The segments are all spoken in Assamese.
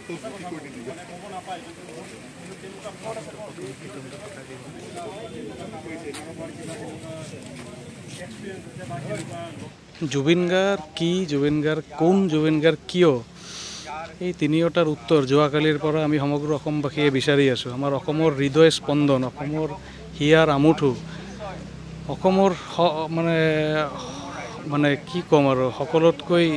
জুবিন গাৰ্গ কি, জুবিন গাৰ্গ কোন, জুবিন গাৰ্গ কিয়, এই তিনিওটাৰ উত্তৰ যোৱাকালিৰ পৰা আমি সমগ্ৰ অসমবাসীয়ে বিচাৰি আছোঁ। আমাৰ অসমৰ হৃদয় স্পন্দন, অসমৰ হিয়াৰ আমুঠু, অসমৰ মানে কি ক'ম আৰু, সকলোতকৈ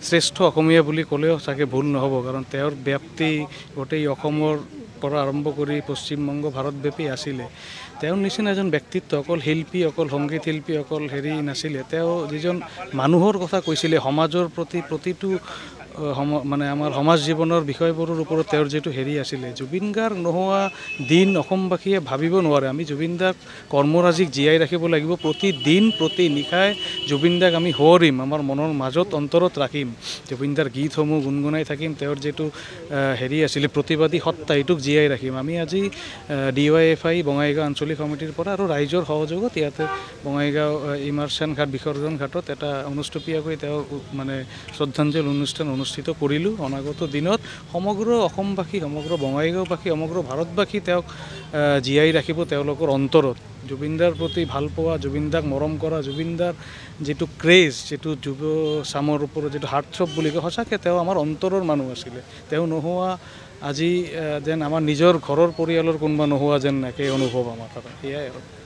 শ্ৰেষ্ঠ অসমীয়া বুলি ক'লেও চাগে ভুল নহ'ব। কাৰণ তেওঁৰ ব্যাপ্তি গোটেই অসমৰ পৰা আৰম্ভ কৰি পশ্চিমবংগ ভাৰতব্যাপী আছিলে। তেওঁৰ নিচিনা এজন ব্যক্তিত্ব, অকল শিল্পী, অকল সংগীত শিল্পী, অকল নাছিলে। তেওঁ যিজন মানুহৰ কথা কৈছিলে, সমাজৰ প্ৰতি প্ৰতিটো মানে আমাৰ সমাজ জীৱনৰ বিষয়বোৰৰ ওপৰত তেওঁৰ যিটো আছিলে। জুবিন গাৰ্গ নোহোৱা দিন অসমবাসীয়ে ভাবিব নোৱাৰে। আমি জুবিন দাক কৰ্মৰাজিক জীয়াই ৰাখিব লাগিব। প্ৰতিদিন প্ৰতি নিশাই জুবিন দাক আমি সোঁৱৰিম, আমাৰ মনৰ মাজত অন্তৰত ৰাখিম। জুবিন দাৰ গীতসমূহ গুণগুণাই থাকিম। তেওঁৰ যিটো আছিলে প্ৰতিবাদী সত্তা, এইটোক জীয়াই ৰাখিম। আমি আজি DYFI বঙাইগাঁও আঞ্চলিক সমিতিৰ পৰা আৰু ৰাইজৰ সহযোগত ইয়াতে বঙাইগাঁও ইমাৰ্চন ঘাট, বিসৰ্জন ঘাটত এটা অনুষ্টুপীয়াকৈ তেওঁৰ মানে শ্ৰদ্ধাঞ্জলি অনুষ্ঠান অনুষ্ঠিত কৰিলোঁ। অনাগত দিনত সমগ্ৰ অসমবাসী, সমগ্ৰ বঙাইগাঁওবাসী, সমগ্ৰ ভাৰতবাসী তেওঁক জীয়াই ৰাখিব তেওঁলোকৰ অন্তৰত। জুবিন দাৰ প্ৰতি ভাল পোৱা, জুবিন দাক মৰম কৰা, জুবিন দাৰ যিটো ক্ৰেজ, যিটো যুৱ চামৰ ওপৰত যিটো হাৰ্টথ্ৰব বুলি কয়, সঁচাকৈ তেওঁ আমাৰ অন্তৰৰ মানুহ আছিলে। তেওঁ নোহোৱা আজি যেন আমাৰ নিজৰ ঘৰৰ পৰিয়ালৰ কোনোবা নোহোৱা যেন একে অনুভৱ আমাৰ। সেয়াই আৰু।